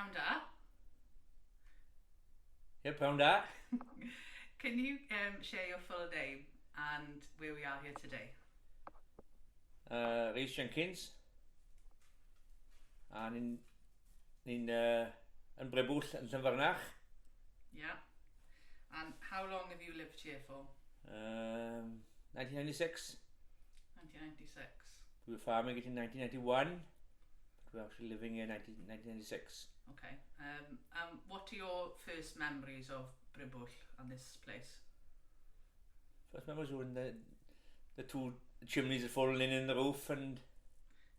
Pound da. Yeah, pound that. Can you share your full name and where we are here today? Rhys Jenkins. And in Brebwll yn Llanfyrnach. Yeah. And how long have you lived here for? 1996. 1996. We were farming it in 1991. But we're actually living here in 1996. Okay. What are your first memories of Brebwll and this place? First memories when the two chimneys had fallen in the roof, and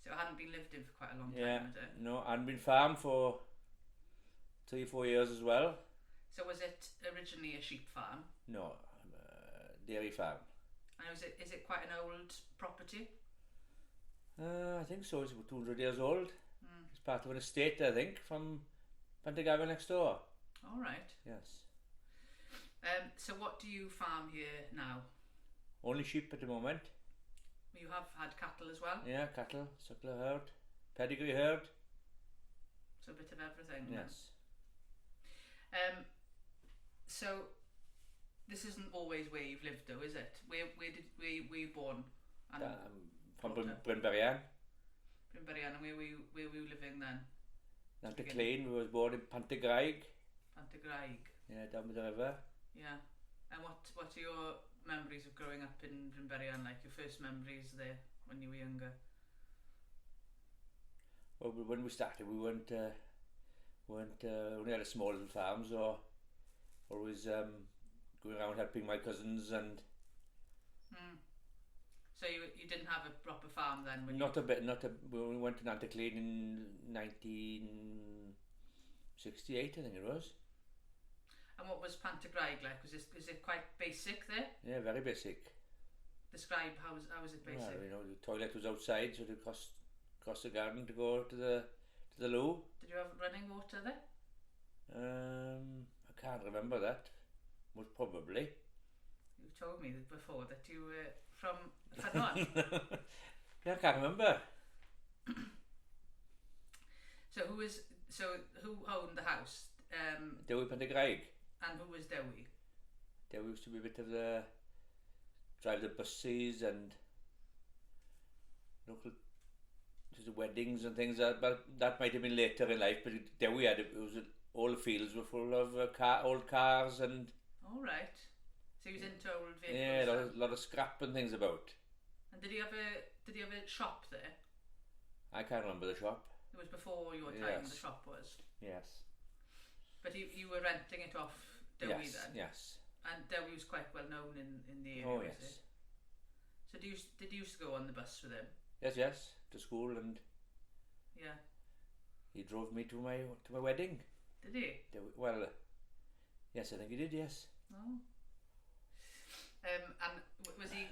So it hadn't been lived in for quite a long time, yeah, had it? no, and been farmed for 3-4 years as well. So was it originally a sheep farm? No, dairy farm. And is it quite an old property? I think so. It's about 200 years old. Mm. It's part of an estate, I think, from Pentegavin next door. All right. Yes. So what do you farm here now? Only sheep at the moment. You have had cattle as well? Yeah, cattle, suckler herd, pedigree herd. So a bit of everything. Yes. So this isn't always where you've lived, though, is it? Where were you born? And From brought up? Brynberrian. Brynberrian, and where were you living then? Nantyclane, we was born in Pantygraig. Pantygraig. Yeah, down by the river. Yeah. And what are your memories of growing up in Brynberrian, like your first memories there when you were younger? Well, when we started, we weren't only had a small little farm, so always going around helping my cousins and. So you didn't have a proper farm then? When we went to Nantyclane in 1968, I think it was. And what was Pantygraig like? Was it quite basic there? Yeah, very basic. Describe how was it basic? Well, you know, the toilet was outside, so you'd cross the garden to go to the loo. Did you have running water there? I can't remember that. Most probably. You told me before that you were from Fynnon. Yeah, I can't remember. So who owned the house? Dewi Pentegravig. And who was Dewi? Dewi used to be a bit of the drive the buses and local to the weddings and things. But that might have been later in life. But Dewi all the fields were full of old cars and. All right. So he was into old vehicles. Yeah, a lot of scrap and things about. And did he have a shop there? I can't remember the shop. It was before your time. Yes. The shop was. Yes. But you were renting it off Dewi yes, then. Yes. And Dewi was quite well known in the area. Oh was yes. he? So did you used to go on the bus with him? Yes, to school, and yeah, he drove me to my wedding. Did he? Well, yes, I think he did. Yes. Oh. And was he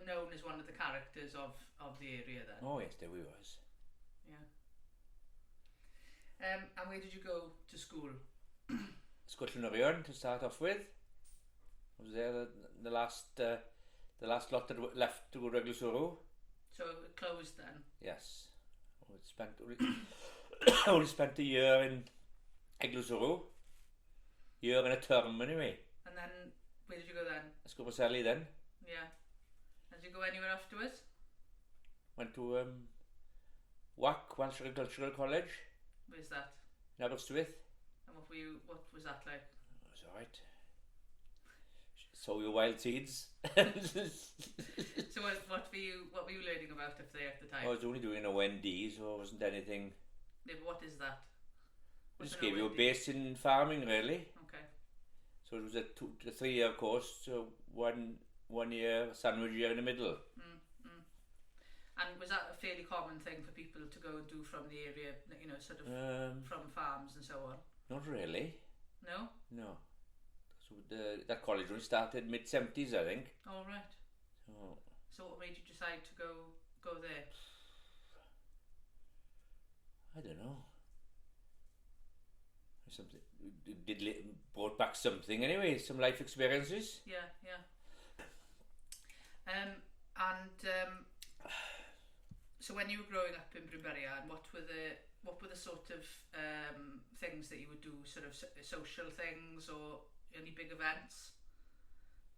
known as one of the characters of the area then? Oh yes, there we was. Yeah. And where did you go to school? Scotland to start off with. I was there the last lot that left to go to Eglwyswrw. So it closed then? Yes. Only spent a year in Eglwyswrw. Year and a term anyway. And then where did you go then? Preselis then. Yeah. And did you go anywhere afterwards? Went to Welsh Agricultural College. Where's that? In Aberystwyth. And what was that like? It was alright. Sow your wild seeds. So what were you learning about up there at the time? I was only doing an OND, so it wasn't anything. Yeah, but what is that? It just gave you a base in farming, really. Okay. So it was a 3-year course, so one year sandwich year in the middle. And was that a fairly common thing for people to go and do from the area, you know, sort of from farms and so on? Not really. No? No. So that college only started mid-70s, I think. Oh, right. So what made you decide to go there? I don't know. Something brought back something anyway, some life experiences. Yeah. So when you were growing up in Brynberrian, what were the sort of things that you would do, sort of social things or any big events?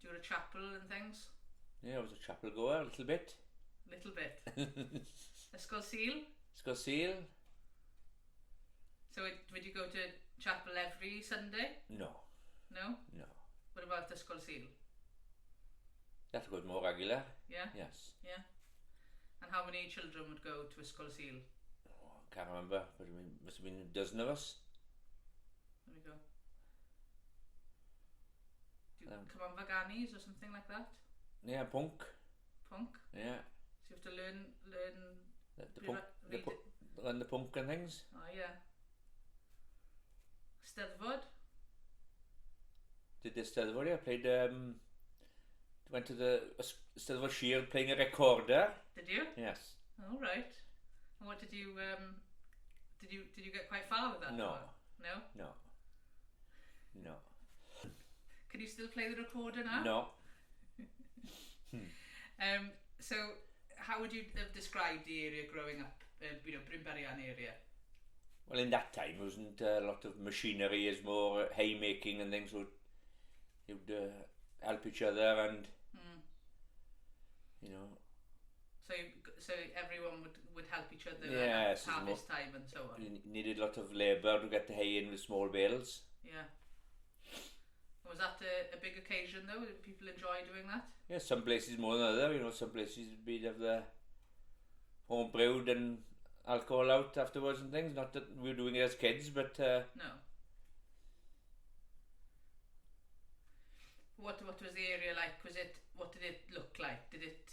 Do you go to chapel and things? Yeah, I was a chapel goer a little bit. Little bit. Ysgol Sul? Ysgol Sul? So would you go to chapel every Sunday? No. No? No. What about Ysgol Sul? That was more regular. Yeah? Yes. Yeah. And how many children would go to Ysgol Sul? Oh, I can't remember, but it must have been a dozen of us. There we go. Do you come on Vaganis or something like that? Yeah, punk. Punk? Yeah. So you have to learn the punk and things. Oh yeah. Steddfod? Did the Steddfod, I played, went to the Steddfod Shield playing a recorder. Did you? Yes. Oh right. And what did you get quite far with that? No. Or? No? No. No. Can you still play the recorder now? No. So how would you have described the area growing up, Brynberrian area? Well, in that time, there wasn't a lot of machinery, it's more haymaking and things. So you'd help each other and, you know. So everyone would help each other at harvest time and so on? You needed a lot of labour to get the hay in with small bales. Yeah. Was that a big occasion though? Did people enjoy doing that? Yeah, some places more than other. You know, some places we'd have the home brewed and alcohol out afterwards and things. Not that we were doing it as kids, but no. What was the area like? What did it look like? Does it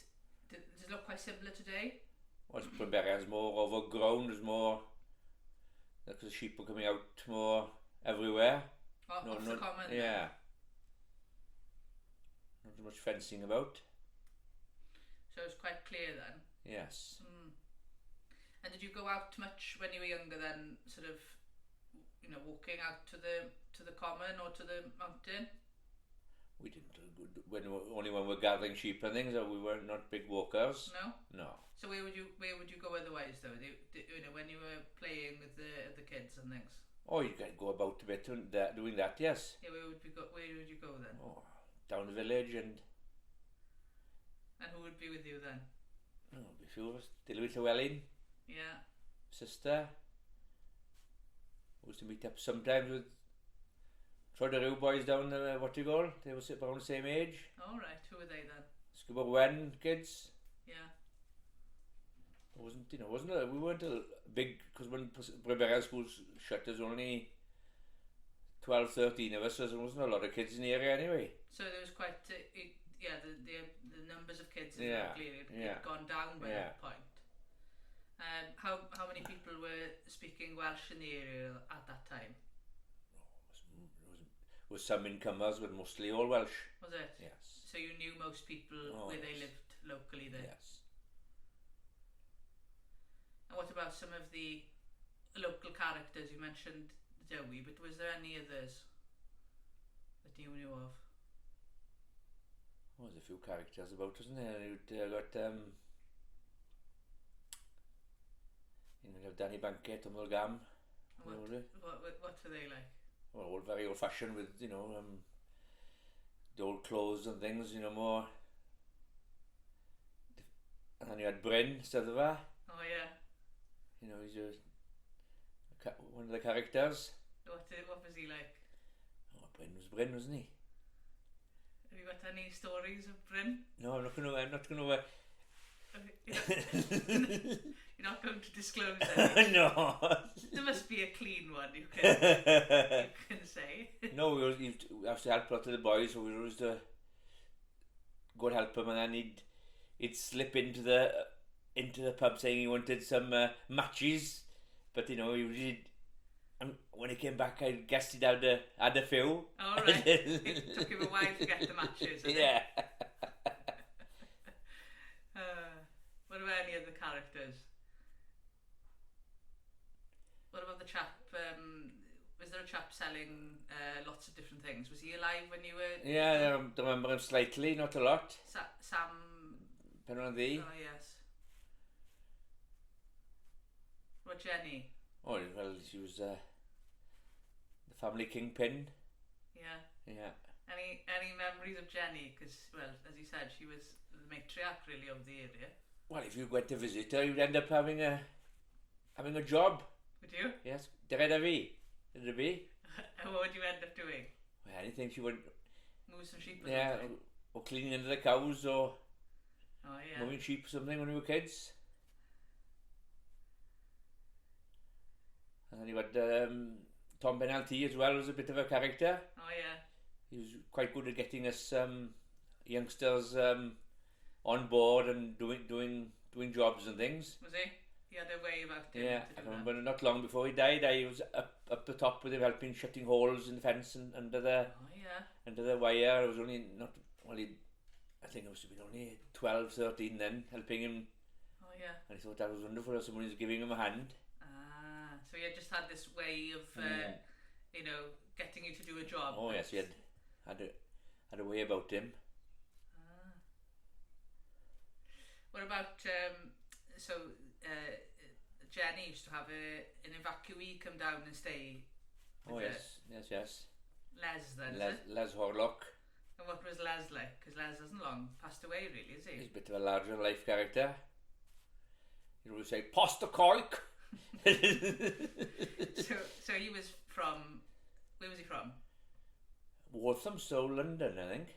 look quite similar today? Well, Brynberrian's more overgrown. There's more because the sheep were coming out more everywhere. Off the common. Yeah. Not much fencing about. So it was quite clear then? Yes. And did you go out much when you were younger then, sort of, walking out to the common or to the mountain? We didn't. Only when we were gathering sheep and things, we were not big walkers. No? No. So where would you go otherwise though? When you were playing with the kids and things? Oh, you could go about a bit doing that, yes. Yeah, where would you go then? Oh, down the village and who would be with you then? Oh, a few of us. Dilwy Llywelyn. Yeah. Sister. We used to meet up sometimes with Troderoo boys down the They were around the same age. All right. Who were they then? Scuba Wen kids. Yeah. We weren't a big, because when Brynberrian schools shut, there's only 12, 13 of us, so there wasn't a lot of kids in the area anyway. So there was quite, the numbers of kids in the area had gone down by that point. How many people were speaking Welsh in the area at that time? There was some incomers, but mostly all Welsh. Was it? Yes. So you knew most people where they lived locally there? Yes. And what about some of the local characters? You mentioned Dewi, but was there any others that you knew of? Well, there's a few characters about, wasn't there? You got you have Danny Bankett and Mulgam. What were they like? Well, all very old fashioned with, the old clothes and things, more. And then you had Bryn, Steddfod. Oh yeah. He's one of the characters. What was he like? Oh, Bryn was Bryn, wasn't he? Have you got any stories of Bryn? No, I'm not going to You're not going to disclose any? No. There must be a clean one you can say. No, we have to help a lot of the boys, so we always go and help him, and then he'd slip into the pub saying he wanted some matches, but he did. And when he came back, I guessed he'd had a few. All right. It took him a while to get the matches. Yeah. What about any other characters? What about the chap? Was there a chap selling lots of different things? Was he alive when you were? Yeah, I remember him slightly, not a lot. Sam. Penrhyddy. Oh yes. about Jenny? Oh, well, she was the family kingpin. Yeah. Yeah. Any memories of Jenny? Because, well, as you said, she was the matriarch really of the area. Well, if you went to visit her, you'd end up having a job. Would you? Yes. Did it be? And what would you end up doing? Well, anything she would. Move some sheep. Yeah, or cleaning under the cows, or moving sheep or something when we were kids. And then you had Tom Penalty as well, was a bit of a character. Oh yeah. He was quite good at getting us youngsters on board and doing jobs and things. Was he? He had a way about him. Yeah, to do I remember that. not long before he died, I was up the top with him helping shutting holes in the fence and under the wire. I was only I think I must have been only 12, 13 then, helping him. Oh yeah. And I thought that was wonderful. Someone was giving him a hand. Ah, so he had just had this way of, getting you to do a job. Oh yes, he had a way about him. Ah. What about Jenny used to have an evacuee come down and stay. Oh yes. Les then. Les Horlock. And what was Les like? Because Les hasn't long passed away, really, is he? He's a bit of a larger life character. He'd always say, "Posta Coik." So he was from. Where was he from? Walthamstow, London, I think.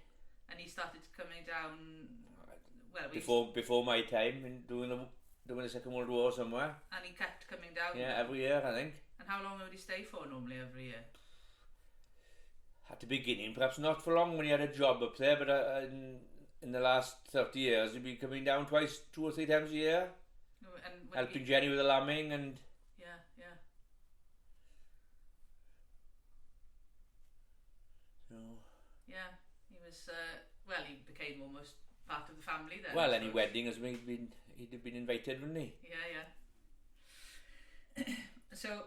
And he started coming down. Well, before my time in doing the Second World War somewhere. And he kept coming down. Yeah, every year I think. And how long would he stay for normally every year? At the beginning, perhaps not for long when he had a job up there, but in the last 30 years, he'd be coming down 2 or 3 times a year, and helping Jenny with the lambing and. Yeah. So. Yeah, he was. He became almost part of the family then. Well, any wedding as he'd have been invited, wouldn't he? Yeah. So.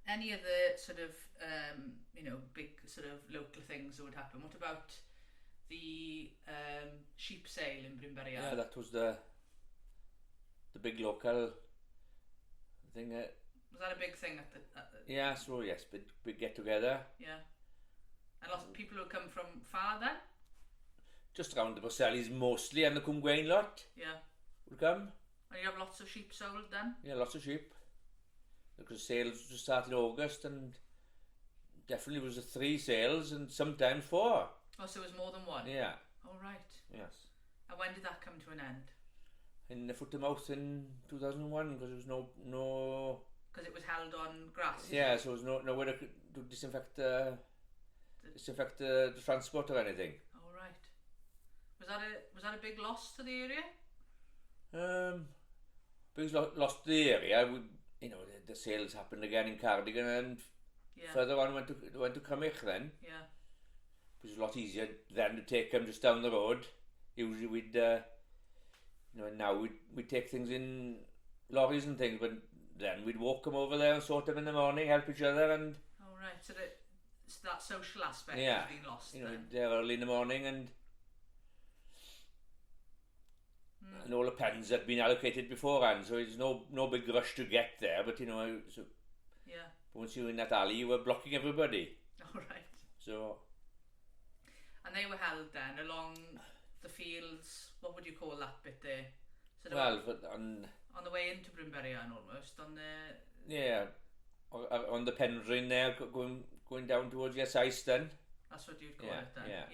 Any other sort of big sort of local things that would happen? What about the sheep sale in Brynberry? Yeah, that was the big local thing. Was that a big thing at the? Yeah, so yes, big get together. Yeah, and lots of people who come from far then. Just around the Preselis mostly, and the Cumgwain lot. Yeah. Would come. And you have lots of sheep sold then. Yeah, lots of sheep. Because sales just started August, and definitely was 3 sales and sometimes 4. Oh, so it was more than one? Yeah. Oh, right. Yes. And when did that come to an end? In the foot to mouth in 2001, because there was no. Because it was held on grass. Yeah, so there was nowhere to disinfect the transport or anything. Oh, right. Was that a big loss to the area? Big loss to the area. The sales happened again in Cardigan, and further on went to Crymych then. Yeah. It was a lot easier then to take them just down the road. Usually we'd, now we'd take things in lorries and things, but then we'd walk them over there and sort them in the morning, help each other, and. Oh right, so that social aspect has been lost. They're early in the morning and. And all the pens had been allocated beforehand, so there's no big rush to get there. But so once you're in that alley, you were blocking everybody. All right. So. And they were held then along the fields. What would you call that bit there? On the way into Brynberry, almost on the. Yeah, on the Penryn there, going down towards Iceland. That's what you'd call it then. Yeah.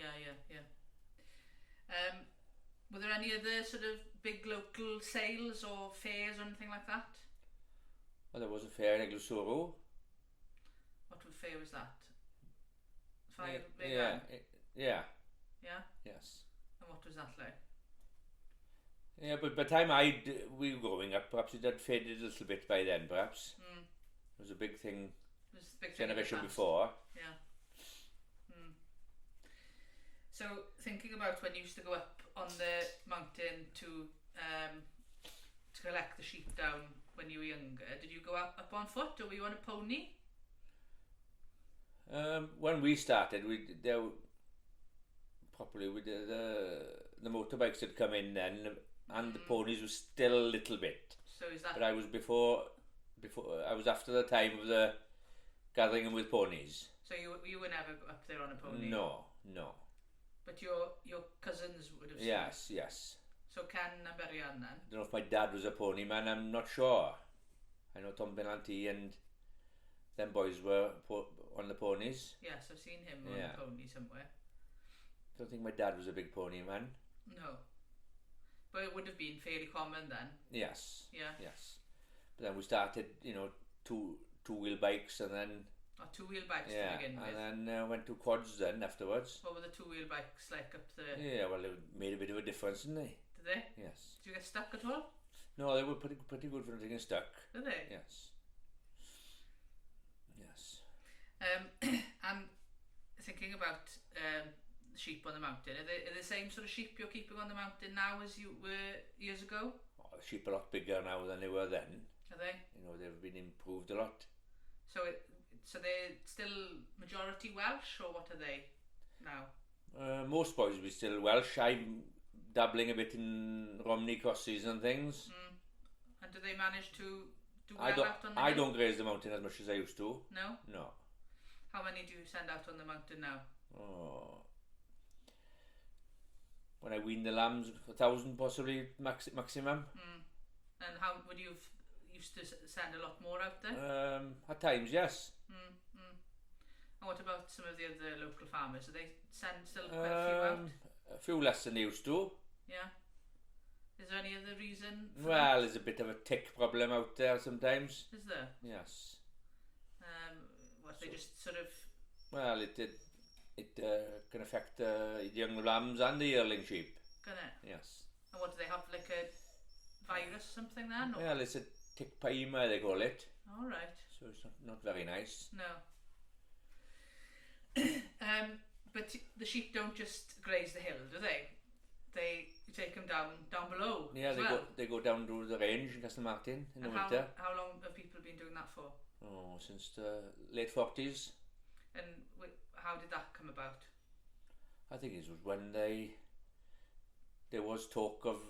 Were there any other sort of big local sales or fairs or anything like that? Well, there was a fair in Eglwyswrw. What fair was that? Yeah. Yeah? Yes. And what was that like? Yeah, but by the time we were growing up, perhaps it had faded a little bit by then, perhaps. It was a big thing. It was a big thing generation before. Yeah. So, thinking about when you used to go up on the mountain to collect the sheep down when you were younger, did you go up on foot or were you on a pony? When we started, the motorbikes had come in then, and the ponies were still a little bit. So is that... But I was before I was after the time of the gathering them with ponies. So you were never up there on a pony? No. But your cousins would have seen Yes, it. yes. So Ken and Berian then? I don't know if my dad was a pony man, I'm not sure. I know Tom Benanti and them boys were on the ponies. Yes, I've seen him on a pony somewhere. I don't think my dad was a big pony man. No. But it would have been fairly common then? Yes. Yeah. Yes. But then we started, two-wheel bikes and then... Or two-wheel bikes to begin with? And then went to quads then afterwards. What were the two-wheel bikes like up there? Yeah, well, it made a bit of a difference, didn't they? Did they? Yes. Did you get stuck at all? No, they were pretty good for not getting stuck. Did they? Yes. Yes. I'm thinking about sheep on the mountain. Are they the same sort of sheep you're keeping on the mountain now as you were years ago? Oh, the sheep are a lot bigger now than they were then. Are they? They've been improved a lot. So they're still majority Welsh, or what are they now? Most boys will be still Welsh. I'm dabbling a bit in Romney crosses and things. And do they manage to do well out on the I hill? don't graze the mountain as much as I used to. No? No. How many do you send out on the mountain now? Oh. When I wean the lambs, 1,000 possibly maximum. And how would you have used to send a lot more out there? At times, yes. And what about some of the other local farmers? Do they send still quite a few out? A few less than they used to. Yeah. Is there any other reason for Well, there's a bit of a tick problem out there sometimes. Is there? Yes. They just sort of... Well, it can affect the young lambs and the yearling sheep. Can it? Yes. And what, do they have like a virus or something then? Or? Well, it's a tick paima, they call it. All right. So it's not very nice. No. But the sheep don't just graze the hill, do they? You take them down below. Yeah, as they go down to the range in Castlemartin in the winter. How long have people been doing that for? Oh, since the late 40s. And how did that come about? I think it was when there was talk of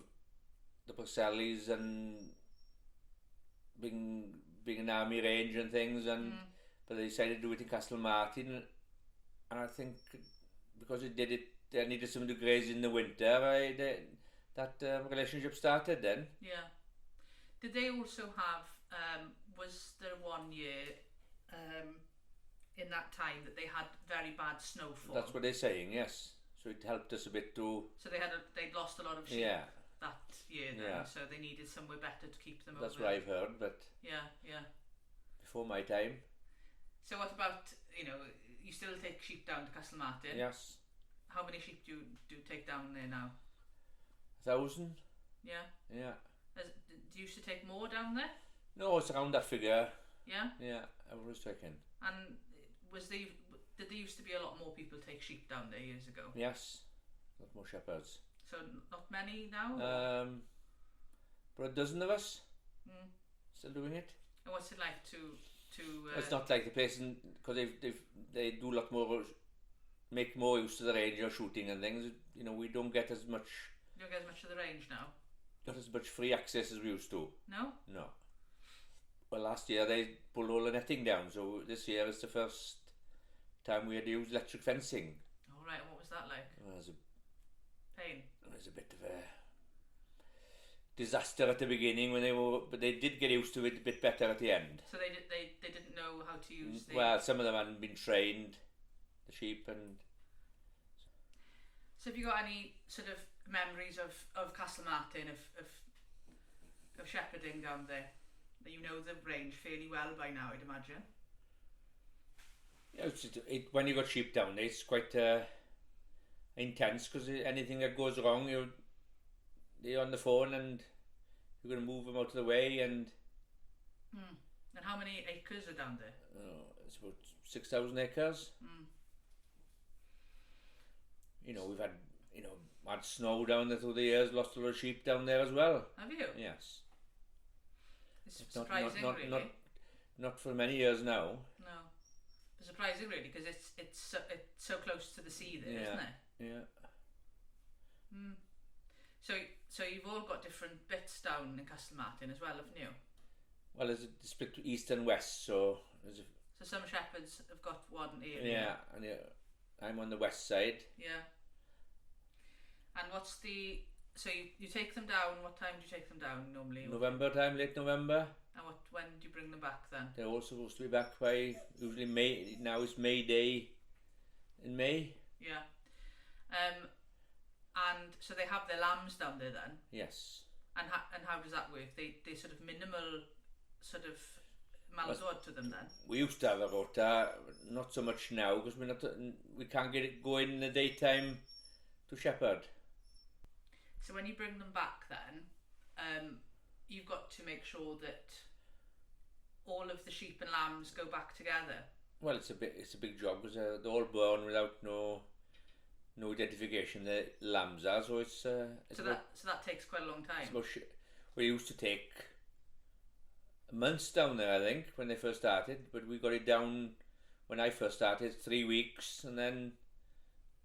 the Preselis and being an army range and things, but they decided to do it in Castlemartin, and I think because they needed someone to graze in the winter, that relationship started then. Yeah. Did they also have, was there one year in that time that they had very bad snowfall? That's what they're saying, yes. So it helped us a bit to... So they'd lost a lot of sheep that year then, so they needed somewhere better to keep them That's over. what I've heard, but... Yeah. Before my time. So what about, you still take sheep down to Castlemartin? Yes. How many sheep do you take down there now? 1,000. Yeah. Do you used to take more down there? No, it's around that figure. Yeah? Yeah, I was checking. And did there used to be a lot more people take sheep down there years ago? Yes, a lot more shepherds. So not many now? But a dozen of us still doing it. And what's it like to it's not like the place, because they do a lot more, make more use of the range or shooting and things. We don't get as much. You don't get as much of the range now? Not as much free access as we used to. No? No. Well, last year they pulled all the netting down, so this year is the first time we had to use electric fencing. All right, and what was that like? Well, it was Pain? It was a bit of a disaster at the beginning but they did get used to it a bit better at the end. So they didn't know how to use the... Well, some of them hadn't been trained, the sheep, and... So have you got any sort of memories of Castlemartin, of shepherding down there? That you know the range fairly well by now, I'd imagine. Yeah, when you got sheep down there, it's quite intense, because anything that goes wrong, they're on the phone and you're going to move them out of the way. And how many acres are down there? It's about 6,000 acres. We've had snow down there through the years, lost a lot of sheep down there as well. Have you? Yes. It's surprising, really. Not for many years now. No. It's surprising, really, because it's so close to the sea there, isn't it? Yeah. So So you've all got different bits down in Castlemartin as well, haven't you? Well, there's a split east and west, so there's a, So some shepherds have got one area. and I'm on the west side. Yeah. And what's the... So you take them down, what time do you take them down normally? November time, late November. And when do you bring them back then? They're all supposed to be back by usually May. Now it's May Day in May. Yeah. And so they have their lambs down there then? Yes. And how does that work? They sort of minimal sort of malodor to them then? We used to have a rota, not so much now because we can't get it going in the daytime to shepherd. So when you bring them back then, you've got to make sure that all of the sheep and lambs go back together. Well, it's a big job because they're all born without no identification. The lambs are, so so that takes quite a long time. We used to take months down there, I think, when they first started, but we got it down when I first started 3 weeks, and then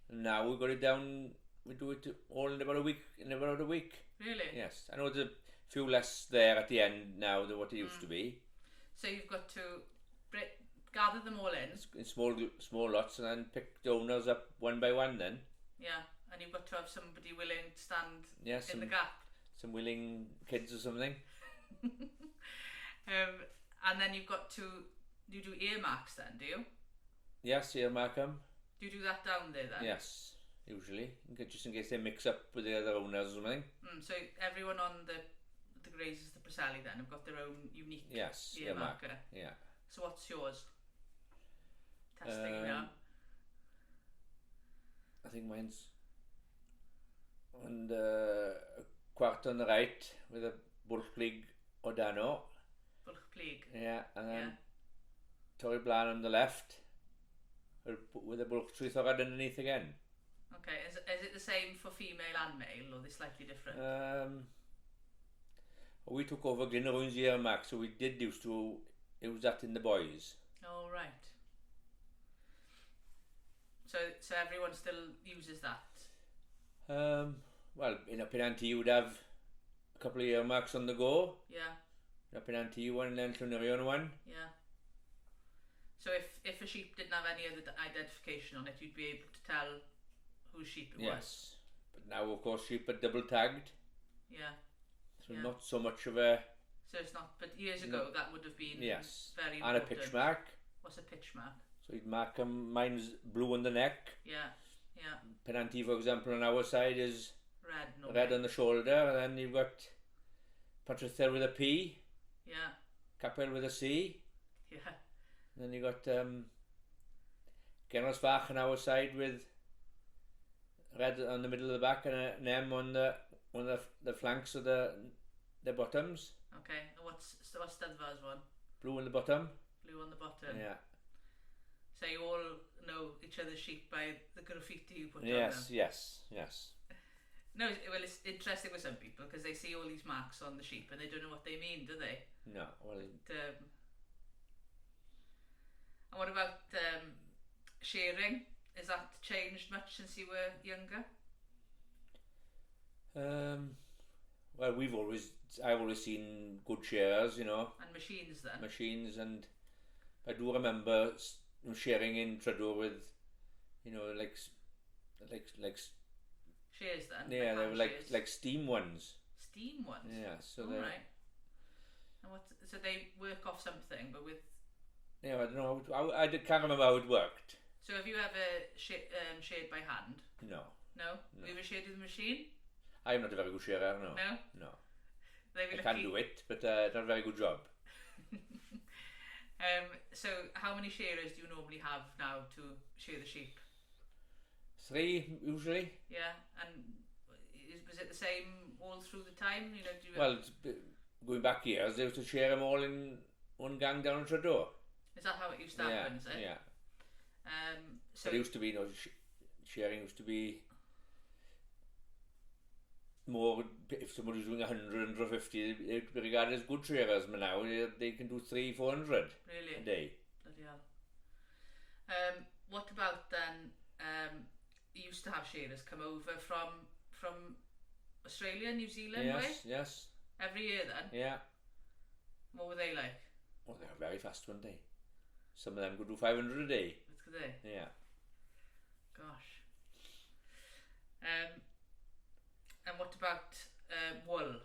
now we got it down. We do it all in about a week. Really? Yes, I know there's a few less there at the end now than what it used to be. So you've got to gather them all in small lots, and then pick the owners up one by one. Then. Yeah, and you've got to have somebody willing to stand in the gap. Some willing kids or something. And then you do earmarks then, do you? Yes, earmark them. Do you do that down there then? Yes. Usually, just in case they mix up with the other owners or something. So everyone on the grazers, the Preselis then, have got their own unique earmarker. Yeah. So what's yours? Testing you now. I think mine's on the quart on the right with a Bulchplig Odano. Bulchplig. Yeah, and then Torri Blan on the left with a Bulchtrwyth underneath again. Okay, is it the same for female and male, or are they slightly different? We took over Glenarwyn's earmark, so we did used to use that in the boys. Oh, right. So everyone still uses that? Well, in a Penanty you would have a couple of earmarks on the go. Yeah. A Penanty one and then Llanerion one. Yeah. So if a sheep didn't have any other identification on it, you'd be able to tell whose sheep it was. Yes, but now of course sheep are double tagged. Yeah. So not so much of a. So it's not. But years ago that would have been very important. And a pitch mark. What's a pitch mark? So you'd mark them. Mine's blue on the neck. Yeah. Yeah. Penanty, for example, on our side is red. Red on the shoulder, and then you've got Patrithel with a P. Yeah. Capel with a C. Yeah. And then you got Generosfach on our side with red on the middle of the back and an M on the flanks of the bottoms. Okay, and what's Stedvar's one? Blue on the bottom. Blue on the bottom. Yeah. So you all know each other's sheep by the graffiti you put on them? Yes. No, well, it's interesting with some people because they see all these marks on the sheep and they don't know what they mean, do they? No, well... And what about shearing? Has that changed much since you were younger? Well, I've always seen good shearers, you know. And machines then? Machines, and I do remember shearing in Trador with, you know, like shears then? Yeah, they were like steam ones. Steam ones? Yeah, so they... Right. And so they work off something, but with... Yeah, I don't know. I can't remember how it worked. So have you ever sheared by hand? No. No? Have you ever sheared with a machine? I'm not a very good shearer, no. No? No. I can do it, but not a very good job. So how many shearers do you normally have now to shear the sheep? 3 usually. Yeah, and was it the same all through the time? You know, well, going back years, they used to shear them all in one gang down in Trador. Is that how it used to happen? Is it? Yeah. So it used to be, you know, shearing used to be more. If somebody was doing 100, 150, they'd be regarded as good shearers. But now they can do 300, 400 really? A day. Bloody hell. What about then? You used to have shearers come over from Australia, New Zealand way? Yes. Every year then? Yeah. What were they like? Well, they were very fast, weren't they? Some of them could do 500 a day. Could they? Yeah. Gosh. And what about wool?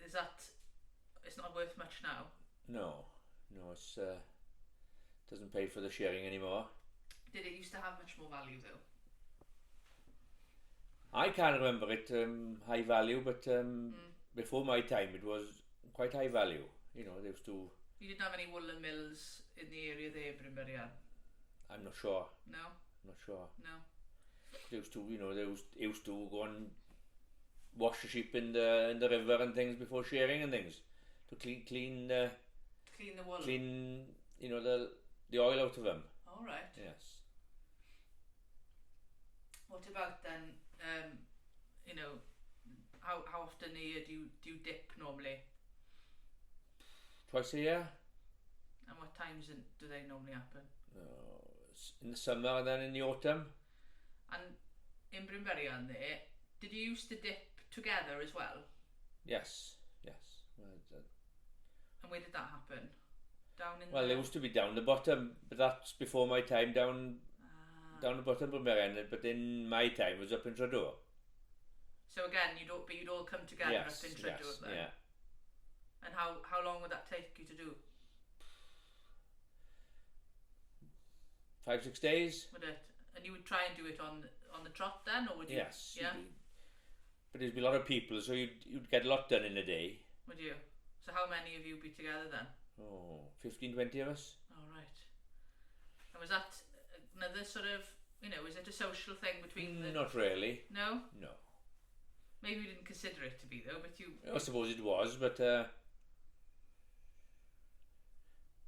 Is that, it's not worth much now? No, it's doesn't pay for the sharing anymore. Did it used to have much more value though? I can't remember it high value, but before my time it was quite high value. You know, they used to. You didn't have any woolen mills in the area there, Brynberrian? I'm not sure. No? I'm not sure. No. They used to, you know, they used to go and wash the sheep in the river and things before shearing and things to clean the wool. Clean, you know, the oil out of them. All right. Yes. What about then? You know, how often a year do you dip normally? Twice a year. And what times do they normally happen? In the summer and then in the autumn. And in Brynberrian there, did you used to dip together as well? Yes. And where did that happen? Down in Well, it used to be down the bottom, but that's before my time down the bottom of Brynberrian. But in my time it was up in Trador. So again, you'd all come together up in Trador then? Yeah. And how long would that take you to do? 5-6 days. Would it? And you would try and do it on the trot then, or would you? Yes. Yeah. But there'd be a lot of people, so you'd get a lot done in a day. Would you? So how many of you would be together then? 15-20 of us. Oh right. And was that another sort of, you know, is it a social thing between the? Not really. No. No. Maybe you didn't consider it to be though, but you. I suppose it was, but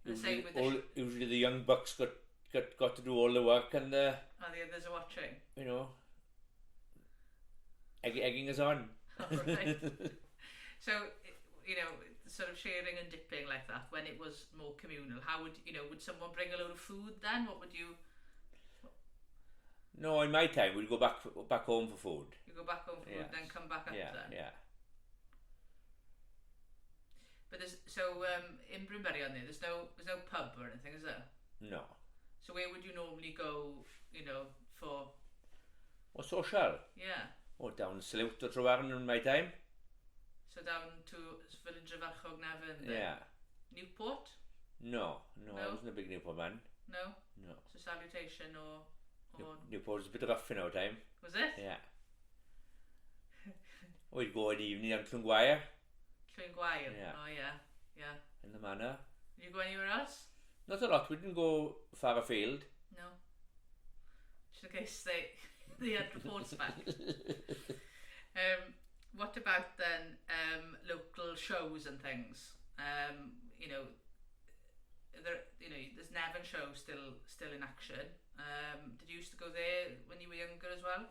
usually the young bucks got to do all the work, and the others are watching. You know, egging us on. Oh, right. So, you know, sort of sharing and dipping like that when it was more communal. How would would someone bring a load of food then? What would you? No, in my time we'd go back home for food. You go back home for food, then come back up then. Yeah. But in Brynberrian there's no pub or anything, is there? No. So where would you normally go? You know, for. What social? Yeah. Down Slough or Trewarn in my time. So down to village of Archaeological. Yeah. Newport? No, I wasn't a big Newport man. No? No. So Salutation or Newport was a bit rough in our time. Was it? Yeah. We'd go in the evening down to Llwynguire. Yeah. Oh yeah. In the manor. Did you go anywhere else? Not a lot. We didn't go far afield. No. Just in case they had reports back. What about then local shows and things? You know, there's Nevin show still in action. Did you used to go there when you were younger as well?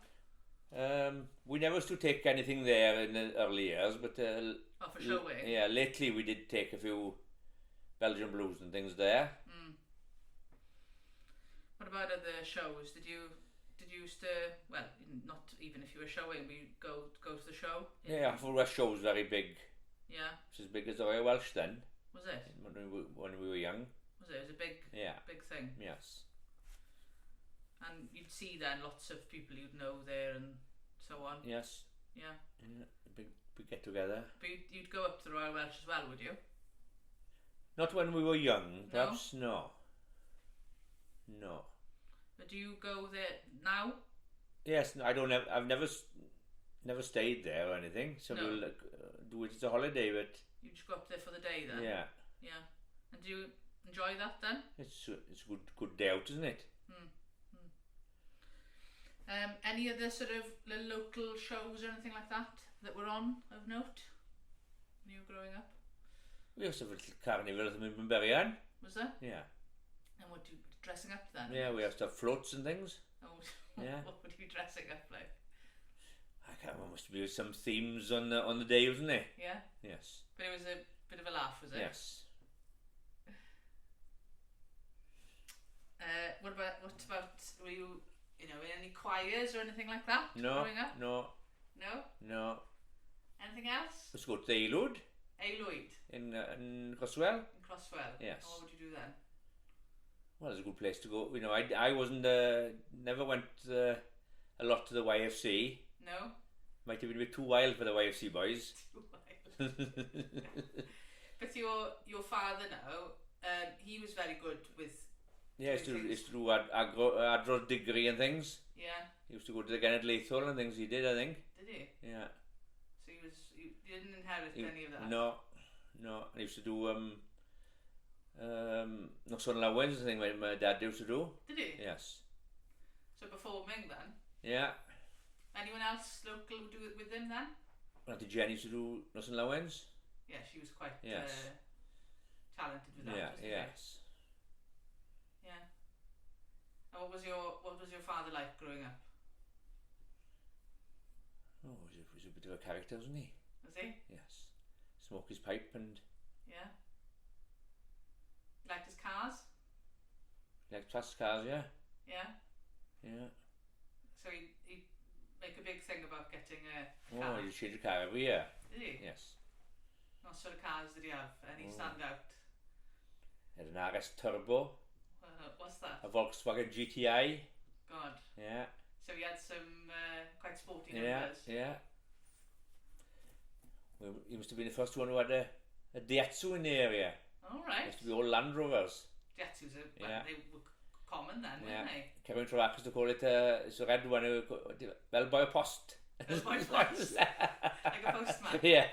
We never used to take anything there in the early years, but for showing. Yeah, lately we did take a few Belgian blues and things there. What about other shows? Did you used to, well, not even if you were showing, but you'd go to the show? Yeah, Full West show was very big. Yeah. It was as big as the Royal Welsh then. Was it? When we were young. Was it? It was a big thing. Yes. And you'd see then lots of people you'd know there and so on. Yes. Yeah. Big get together. But you'd go up to the Royal Welsh as well, would you? Not when we were young, perhaps. No. But do you go there now? Yes, I don't have. I've never stayed there or anything. So we'll do it as a holiday, but you just go up there for the day then. Yeah. And do you enjoy that then? It's a good day out, isn't it? Any other sort of little local shows or anything like that were on of note when you were growing up? We also have a little carnival at the Brynberrian. Was there? Yeah. And what, you dressing up then? Yeah, we have to have floats and things. Oh, yeah. What would you be dressing up like? I can't remember. Must be some themes on the day, wasn't it? Yeah. Yes. But it was a bit of a laugh, was it? Yes. What about were you in any choirs or anything like that? No. Growing up? No. No. No. Anything else? Let's go to the Aelwyd Aelwyd in Crosswell. in Crosswell. Yes. And what would you do then? Well, it's a good place to go. You know, I wasn't never went a lot to the YFC. No. Might have been a bit too wild for the YFC boys. Too wild. But your father now, he was very good with. Yeah, he used to do agro degree and things. Yeah. He used to go to the Genedlaethol and things. He did, I think. Did he? Yeah. So you didn't inherit any of that. No. I used to do Noson Lawens, I think my dad used to do. Did he? Yes. So performing then. Yeah. Anyone else local do it with him then? Auntie Jenny used to do Noson Lawens. Yeah, she was quite Yes. talented with that. Yeah. Wasn't Yes. She? Yeah. And what was your father like growing up? Oh, he was a bit of a character, wasn't he? Was he? Yes. Smoke his pipe and Yeah. He liked his cars? like fast cars, yeah. Yeah. Yeah. So he'd make a big thing about getting a Oh, car. he changed the car every year. Did he? Yes. What sort of cars did he have? Any stand out? He had an RS Turbo, What's that? a Volkswagen GTI. God. Yeah. So he had some quite sporty Yeah. numbers. Yeah. Well, he must have been the first one who had a Daihatsu in the area. All right. Used to be all Land Rovers. Jetsus, Yeah. they were common then, Yeah. weren't they? Kevin Track used to call it it's a red one. Well, by a post. Well, by a post. Like a postman. Yeah.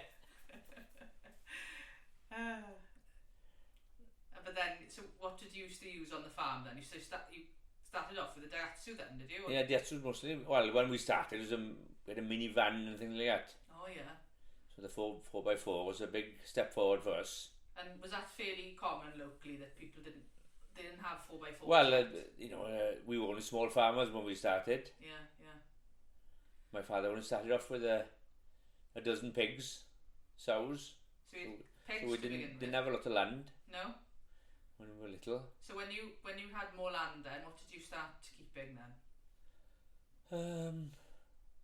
But then, so what did you used to use on the farm then? You started off with a Daihatsu then, did you? Yeah, Daihatsu mostly. Well, when we started, it was we had a minivan and things like that. Oh yeah. So the 4x4 was a big step forward for us. And was that fairly common locally that people didn't have 4x4s? Well, we were only small farmers when we started. Yeah. My father only started off with a dozen pigs, sows. So pigs So we to begin with? didn't have a lot of land No. when we were little. So when you had more land then, what did you start keeping then?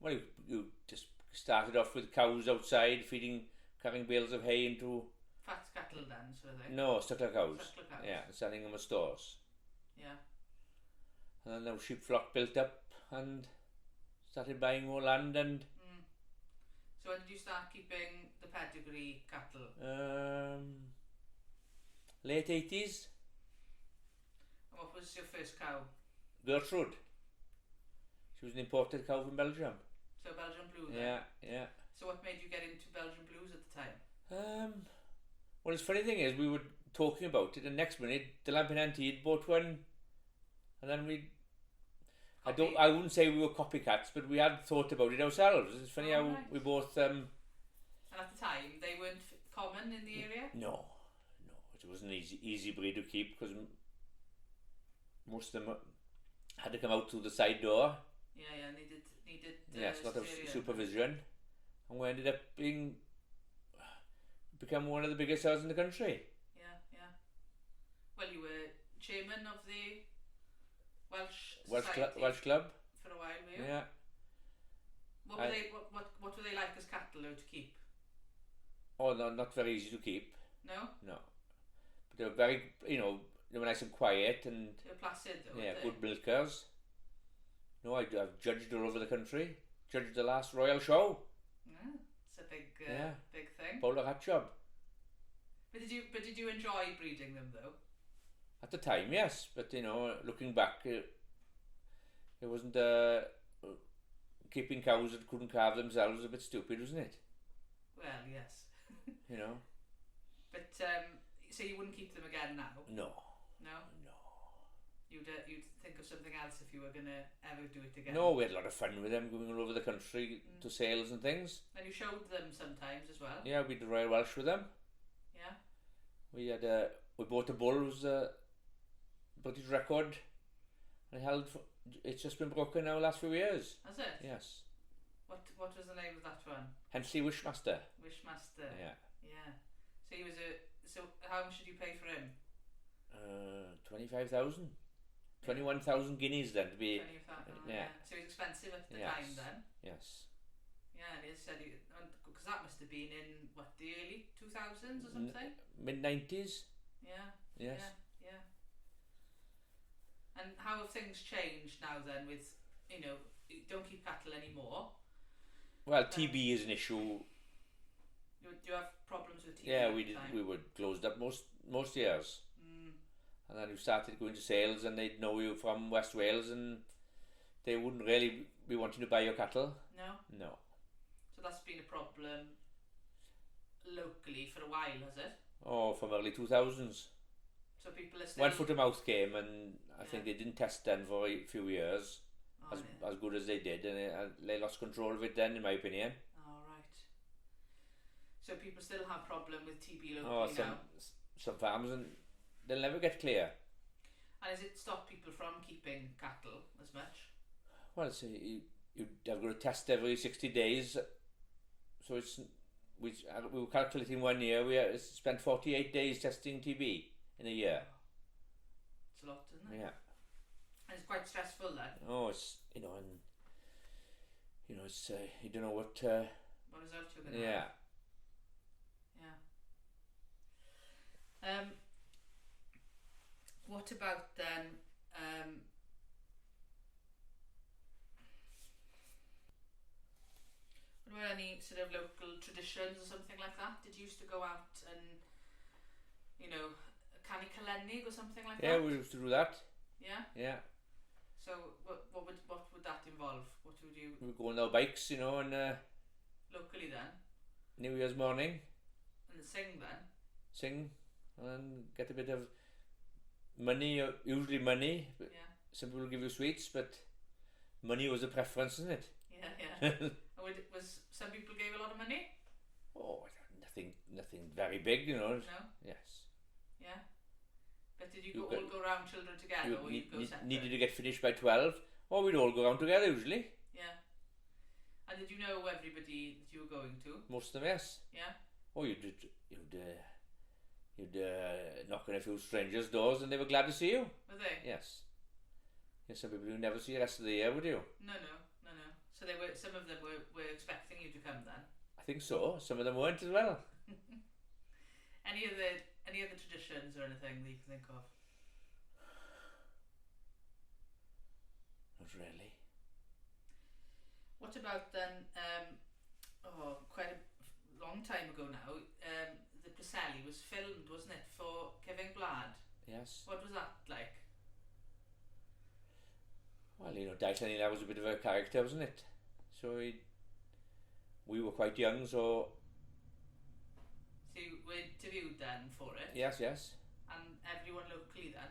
Well, you just started off with cows outside, carrying bales of hay into. Fat cattle then, sort of thing? No, Stuckler cows. Stuckler cows. Yeah, and selling them at stores. Yeah. And then the sheep flock built up and started buying more land and. So when did you start keeping the pedigree cattle? Late 80s. And what was your first cow? Gertrude. She was an imported cow from Belgium. So Belgian Blue then? Yeah. So what made you get into Belgian Blues at the time? Well, the funny thing is, we were talking about it, and next minute, the Lampinanti had bought one, and then I wouldn't say we were copycats, but we had thought about it ourselves. It's funny how right. we both. And at the time, they weren't common in the area? No, it wasn't an easy breed to keep because most of them had to come out through the side door. Yeah, needed. Yes, a lot of supervision, and we ended up become one of the biggest houses in the country. Yeah. Well, you were chairman of the Welsh Club for a while, were you? Yeah. What were they like as cattle to keep? Oh, no, not very easy to keep. No. But they were very, they were nice and quiet and. They were placid, though. Yeah, good milkers. No, I've judged all over the country. Judged the last Royal Show. Yeah, it's a big thing. Bowler hat job. But did you enjoy breeding them though? At the time, yes, but looking back, it wasn't. Keeping cows that couldn't calve themselves was a bit stupid, wasn't it? Well, yes. But so you wouldn't keep them again now? No. You'd think of something else if you were gonna ever do it again. No, we had a lot of fun with them going all over the country to sales and things. And you showed them sometimes as well. Yeah, we did Royal Welsh with them. Yeah. We bought a bull, it was a British record. And it's just been broken now the last few years. Has it? Yes. What was the name of that one? Hensley Wishmaster. Wishmaster. Yeah. So he was so how much did you pay for him? 25,000. 21,000 guineas then to be. 20,000. Yeah. So he was expensive at the Yes. time then. Yes. Yeah, and he said because that must have been in what, the early 2000s or something. Mid-90s. Yeah. Yes. Yeah. And how have things changed now then? With you don't keep cattle anymore. Well, TB is an issue. Do you have problems with TB? Yeah, at we the did. time? We were closed up most years, and then we started going to sales, and they'd know you from West Wales, and they wouldn't really be wanting to buy your cattle. No. So that's been a problem locally for a while, has it? Oh, from early 2000s. So people are still... When foot to mouth came, and I think they didn't test then for a few years, as good as they did, and they lost control of it then, in my opinion. Oh, right. So people still have problem with TB locally now? Some farms, and they'll never get clear. And has it stopped people from keeping cattle as much? Well, so you've got to test every 60 days, so we were calculating 1 year, we spent 48 days testing TB in a year. It's a lot, isn't it? Yeah. And it's quite stressful then. Oh, it's and it's you don't know what result you're going to have. Yeah. What about then? What about any sort of local traditions or something like that? Did you used to go out and canny Calennig or something like that? Yeah, we used to do that. Yeah. Yeah. So what would that involve? What would you? We would go on our bikes, and locally then. New Year's morning. And sing then. Sing and get a bit of money, usually money. Yeah. Some people give you sweets, but money was a preference, isn't it? Yeah. Was some people gave a lot of money? Oh, nothing very big, No. Yes. Yeah. But did you all go around, children together, or you go separate? Needed to get finished by 12, or we'd all go around together usually. Yeah. And did you know everybody that you were going to? Most of them, yes. Yeah. Oh, you'd knock on a few strangers' doors, and they were glad to see you. Were they? Yes. Yes, some people you never see the rest of the year, would you? No. So some of them were expecting you to come then. I think so. Some of them weren't as well. Any other traditions or anything that you can think of? Not really. What about then? Quite a long time ago now. The Preselis was filmed, wasn't it, for Giving Blood? Yes. What was that like? Well, Dyfed was a bit of a character, wasn't it? So we were quite young, so... So you were interviewed then for it? Yes. And everyone locally then?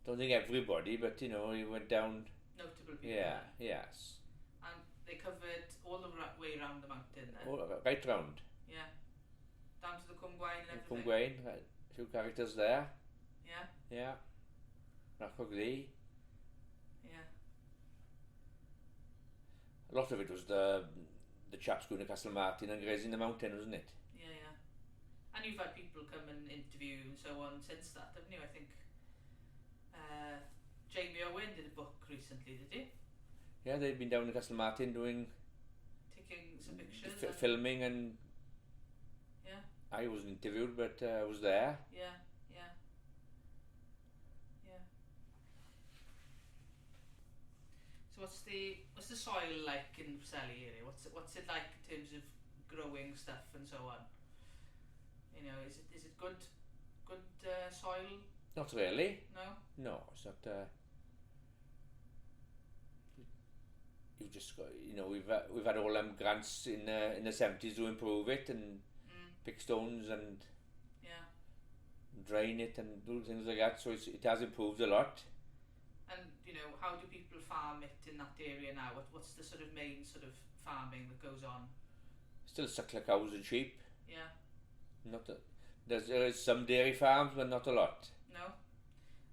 Don't think everybody, but he went down... Notable people. Yeah, then. yes. And they covered all the way around the mountain then? Right round. Yeah. Down to the Cwmgwain and everything? Cwmgwain, right. A few characters there. Yeah? Yeah. Archaeological. Yeah. A lot of it was the chaps going to Castle Martin and grazing the mountain, wasn't it? Yeah. And you've had people come and interview and so on since that, haven't you? I think Jamie Owen did a book recently, did he? Yeah, they'd been down to Castle Martin taking some pictures, filming, and yeah. I wasn't interviewed, but I was there. Yeah. So what's the soil like in the Preselis area? What's it like in terms of growing stuff and so on? Is it good soil? Not really. No, it's not. You've just got, we've had all them grants in the 70s to improve it and pick stones and drain it and do things like that. So it has improved a lot. And how do people farm it in that area now? What's the sort of main sort of farming that goes on? Still suckler cows and sheep. Yeah. There is some dairy farms, but not a lot. No.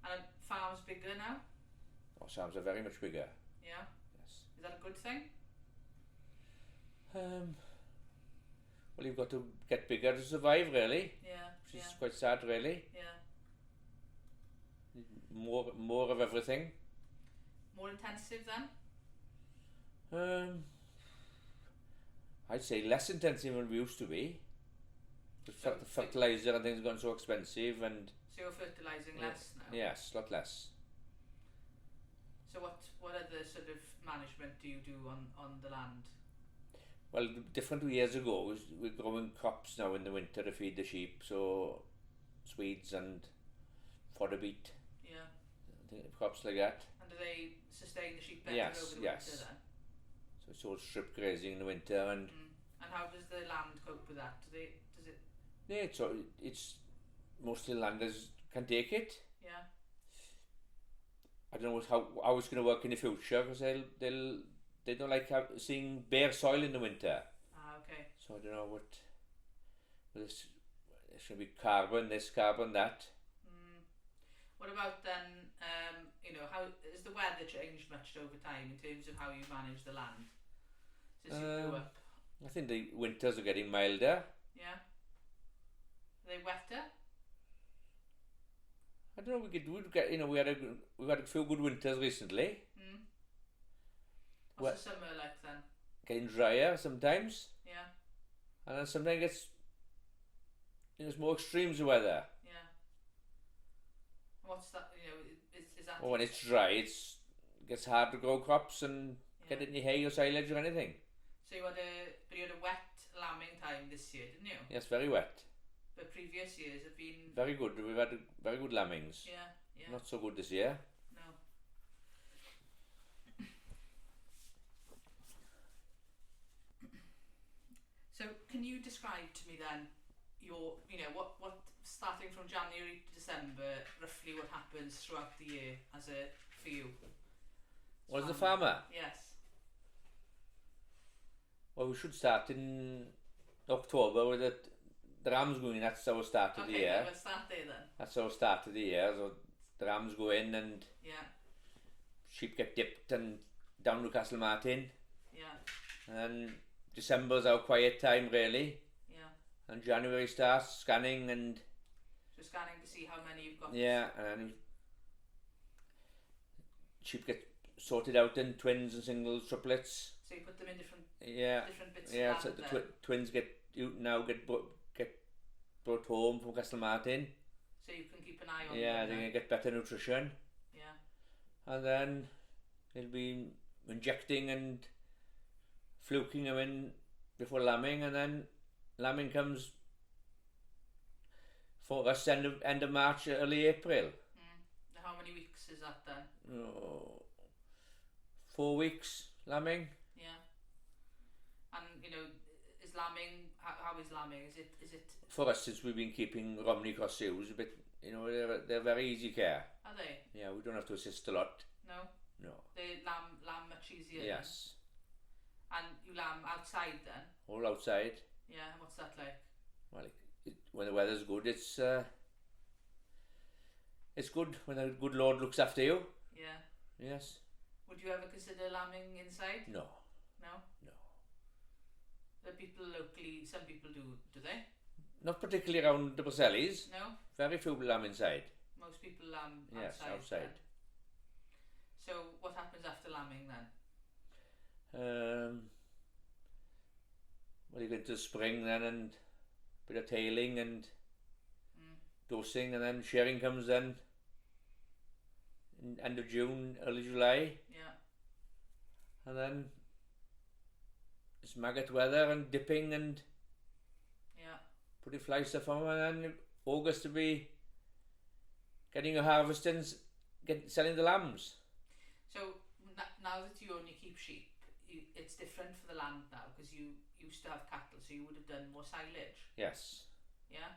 And are farms bigger now? Oh, farms are very much bigger. Yeah. Yes. Is that a good thing? Well, you've got to get bigger to survive, really. Yeah. Which is quite sad, really. Yeah. More of everything. More intensive then? I'd say less intensive than we used to be. The fertilizer and things have gone so expensive, and So you're fertilising less now? yes, a lot less. So what other sort of management do you do on the land? Well, different to years ago, we're growing crops now in the winter to feed the sheep, so swedes and fodder beet, Yeah. crops like that. And do they sustain the sheep better Yes, over the yes. winter then? So it's all strip grazing in the winter, and And how does the land cope with that? Does it? yeah, it's mostly landers can take it. Yeah. I don't know how it's going to work in the future, because they don't like seeing bare soil in the winter. Ah, okay. So I don't know what there's going to be carbon, this carbon, that. What about then? How has the weather changed much over time in terms of how you manage the land since you grew up? I think the winters are getting milder. Yeah. Are they wetter? I don't know. We'd get we've had a few good winters recently. What's the summer like then? Getting drier sometimes, Yeah. and then sometimes it's more extremes of weather. Yeah. What's that? Is that? Or when it's dry, it gets hard to grow crops and get any hay or silage or anything. So you had a wet lambing time this year, didn't you? Yes, very wet. But previous years have been Very good. We've had very good lambings. Yeah. Not so good this year. No. So can you describe to me then your, what starting from January to December, roughly what happens throughout the year for you? As a farmer? Yes. Well, we should start in October with the rams going in. That's our start of the year. Okay, we'll start there then. That's our start of the year. So the rams go in and sheep get dipped and down to Castle Martin. Yeah. And then December's our quiet time really. Yeah. And January starts scanning and... So scanning to see how many you've got. Yeah, and sheep get sorted out in twins and singles, triplets. So you put them in different bits yeah. of So land the twins get brought home from Castle Martin. so you can keep an eye on them. Yeah, they're going to get better nutrition. Yeah. And then they'll be injecting and fluking them in before lambing, and then lambing comes for us end of March, early April. How many weeks is that then? 4 weeks lambing. Yeah. And is lambing, how is lambing? Is it For us, since we've been keeping Romney Cross ewes, a bit, they're very easy care. Are they? Yeah, we don't have to assist a lot. No. No. They lamb much easier. Yes. Then? And you lamb outside then? All outside. Yeah. And what's that like? Well, when the weather's good, it's good when the good Lord looks after you. Yeah. Yes. Would you ever consider lambing inside? No. No. No. The people locally, some people do they? Not particularly around the Preselis. No. Very few lamb inside. Most people lamb Yes, outside. outside. Then. So what happens after lambing then? Well, you get into spring then, and a bit of tailing and dosing, and then shearing comes then in end of June, early July. Yeah. And then it's maggot weather and dipping and putting fly stuff on, and then August to be getting your harvest and selling the lambs. So now that you only keep sheep, it's different for the land now, because you used to have cattle, so you would have done more silage. Yes. Yeah.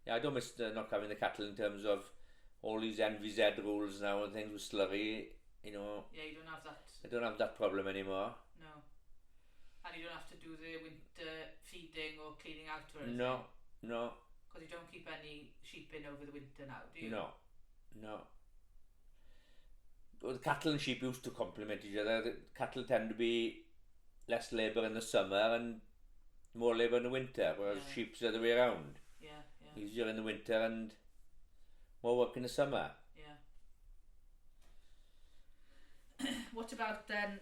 Yeah, I don't miss not having the cattle in terms of all these NVZ rules now and things with slurry, Yeah, you don't have that. I don't have that problem anymore. No. And you don't have to do the winter feeding or cleaning out or anything. No. Because you don't keep any sheep in over the winter now, do you? No. Well, the cattle and sheep used to complement each other. The cattle tend to be less labour in the summer and more labour in the winter, whereas sheep's the other way around. Yeah. Easier in the winter and more work in the summer. Yeah. What about then,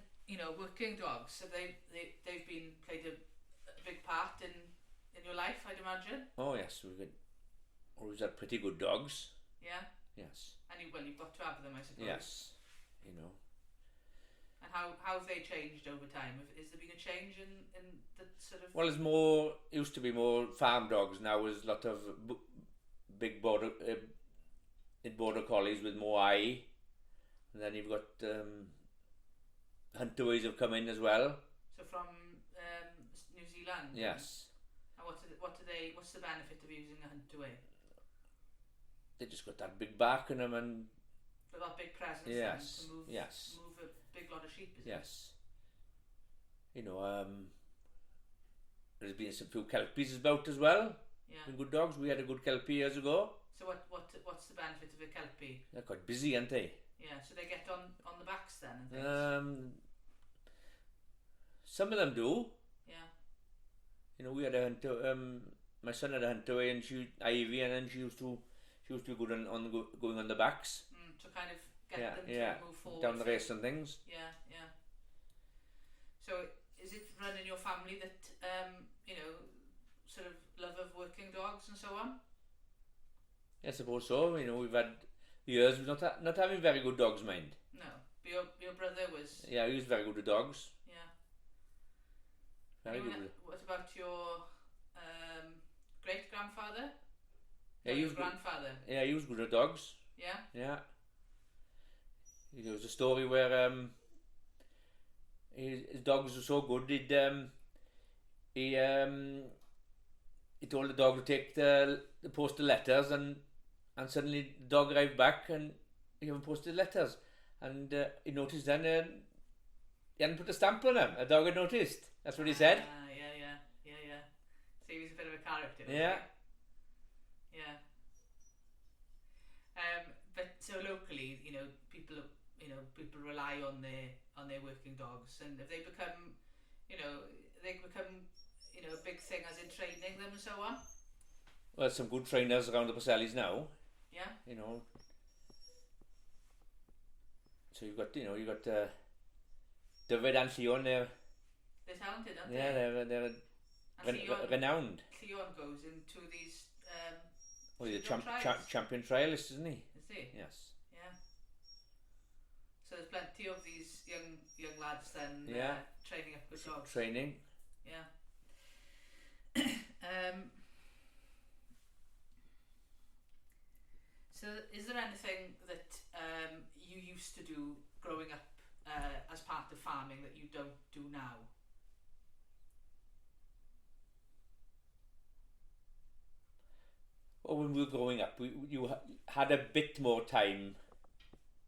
working dogs? So they've been played a big part in your life, I'd imagine. Oh yes, always had pretty good dogs. Yeah. Yes. And you've got to have them, I suppose. Yes. You know. And how have they changed over time? Is there been a change in the sort of? Well, used to be more farm dogs. Now there's a lot of big border collies with more eye, and then you've got hunter-ways have come in as well. So from New Zealand. Yes. And what's the benefit of using a hunter-way? They just got that big bark in them and. But that big presence. Yes. To move. Yes. Move a big lot of sheep. Yes. You know, there's been some few kelpies about as well. Yeah. Been good dogs. We had a good kelpie years ago. So what's the benefit of a kelpie? They're quite busy, aren't they? Yeah. So they get on the backs then and things. Some of them do. Yeah. You know, we had a hunter. My son had a hunter and Ivy, and then she used to be good on going on the backs. To kind of get them to move forward. Down the race and things. Yeah. So is it run in your family that you know, sort of love of working dogs and so on? I suppose so. You know, we've had years of not having very good dogs, mind. No, but your brother was. Yeah, he was very good with dogs. Yeah. Very good. What about your great grandfather? Yeah, your grandfather. Yeah, he was good at dogs. Yeah. Yeah. There was a story where his dogs were so good. He told the dog to take the postal letters, and suddenly the dog arrived back and he hadn't posted letters, and he noticed then he hadn't put a stamp on them. The dog had noticed. That's what he said. Yeah. So he was a bit of a character. Yeah. Yeah. But so locally, you know, people rely on their working dogs, and if they become, a big thing as in training them and so on. Well, some good trainers around the Preselis now. Yeah. You know. So you've got Dyfed and Lleon. They're talented, aren't they? Yeah, they're renowned. Lleon goes into these. Well, he's a champion trialist, isn't he? Is he? Yes. Yeah. So there's plenty of these young lads then. Yeah. Training up with dogs. Training. Yeah. So is there anything that you used to do growing up as part of farming that you don't do now? Well, when we were growing up, you had a bit more time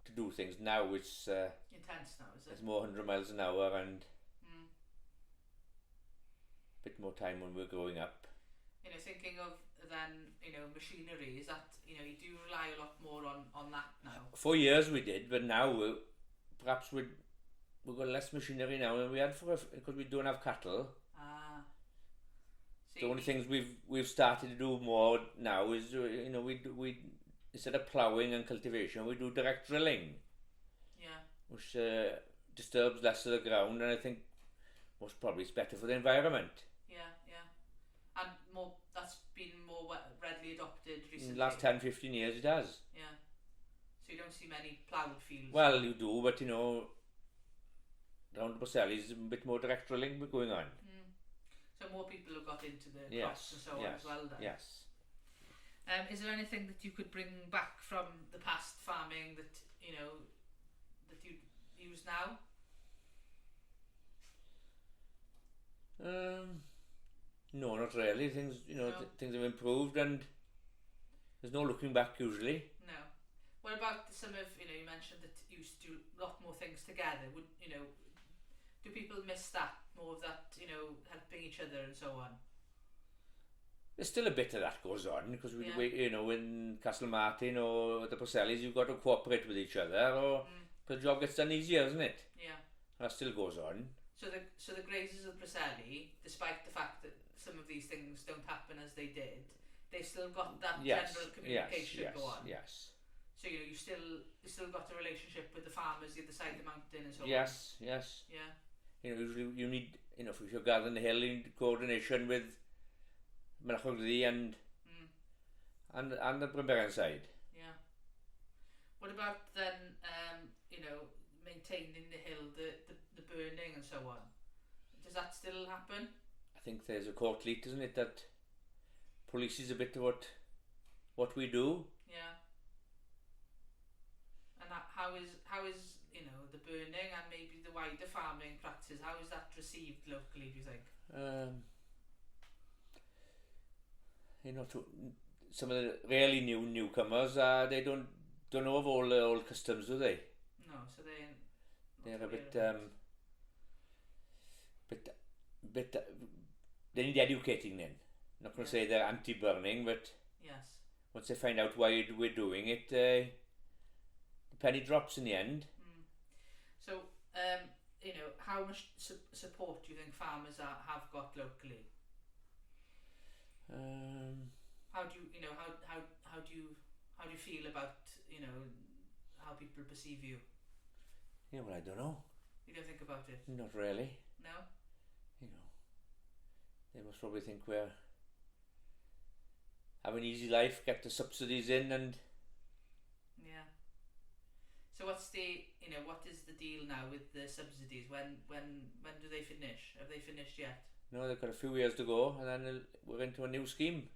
to do things. Now it's intense now, is it? It's more 100 miles an hour and a bit more time when we were growing up. You know, thinking of then, machinery, is that, you do rely a lot more on that now? For years we did, but now perhaps we've got less machinery now than we had because we don't have cattle. The only things we've started to do more now is we instead of ploughing and cultivation, we do direct drilling. Yeah. Which disturbs less of the ground, and I think most probably it's better for the environment. Yeah. And that's been more readily adopted recently. In the last 10-15 years it has. Yeah. So you don't see many ploughed fields? Well, you do, but around the Preselis a bit more direct drilling going on. So more people have got into the crops and so on as well then? Yes. Is there anything that you could bring back from the past farming that you use now? No, not really. Things things have improved, and there's no looking back usually. No. What about some of you mentioned that you used to do a lot more things together? Would do people miss that, more of that, helping each other and so on? There's still a bit of that goes on because we in Castle Martin or the Preselis, you've got to cooperate with each other, or the job gets done easier, isn't it? Yeah. That still goes on. So the grazers of Preseli, despite the fact that some of these things don't happen as they did, they still got that general communication go on. Yes. So you still got a relationship with the farmers the other side of the mountain and so on. Yes. Yeah. Usually you need if you're gathering the hill in coordination with Marachogli and the Brymberian side. Yeah. What about then, maintaining the hill, the burning and so on? Does that still happen? I think there's a court lead, isn't it, that polices a bit of what we do. Yeah. And how is the burning and maybe the wider farming practices, how is that received locally, do you think? Some of the really newcomers, they don't know of all the old customs, do they? No, so they're a bit they need educating then. Not going to say they're anti-burning, but yes, once they find out why we're doing it, the penny drops in the end. So, how much support do you think farmers have got locally? How do you feel about how people perceive you? Yeah, well, I don't know. You don't think about it? Not really. No. They must probably think we're have an easy life, get the subsidies in, and yeah. So what is the deal now with the subsidies? When do they finish? Have they finished yet? No, they've got a few years to go, and then we're into a new scheme.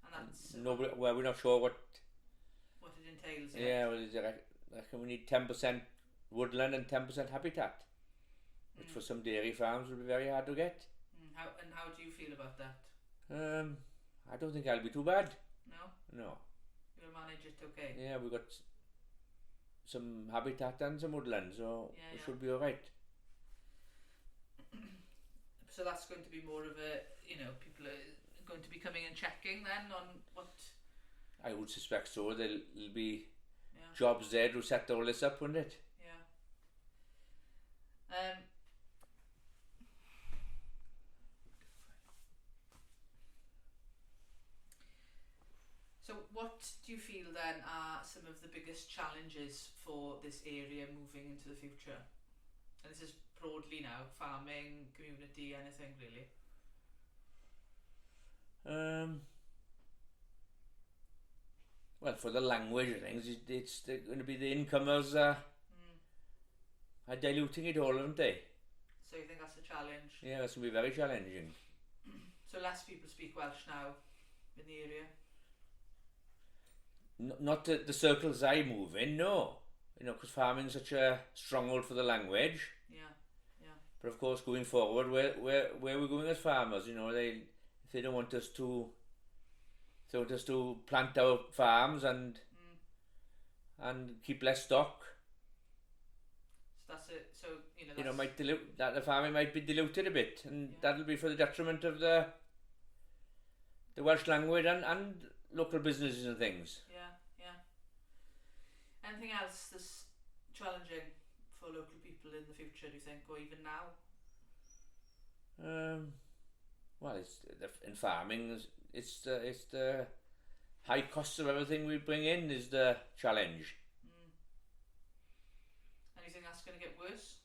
And that's we're not sure what it entails. Yeah, well, I reckon we need 10% woodland and 10% habitat, which for some dairy farms will be very hard to get. How do you feel about that? I don't think I'll be too bad. No. You'll manage it okay? Yeah, we've got some habitat and some woodland, so we should be alright. So that's going to be more of a, people are going to be coming and checking then on what... I would suspect so. There'll be jobs there to set all this up, wouldn't it? Yeah. So what do you feel then are some of the biggest challenges for this area moving into the future? And this is broadly now, farming, community, anything really? Well, for the language and things, it's going to be the incomers are diluting it all, aren't they? So you think that's a challenge? Yeah, that's going to be very challenging. So less people speak Welsh now in the area? Not the circles I move in, no. Because farming's such a stronghold for the language. Yeah. But of course, going forward, where we're going as farmers, if they don't want us to plant our farms and keep less stock. So that's it. So might dilute that. The farming might be diluted a bit, and that'll be for the detriment of the Welsh language and local businesses and things. Yeah. Anything else that's challenging for local people in the future, do you think, or even now? Well, in farming, it's the high costs of everything we bring in is the challenge. Anything that's going to get worse?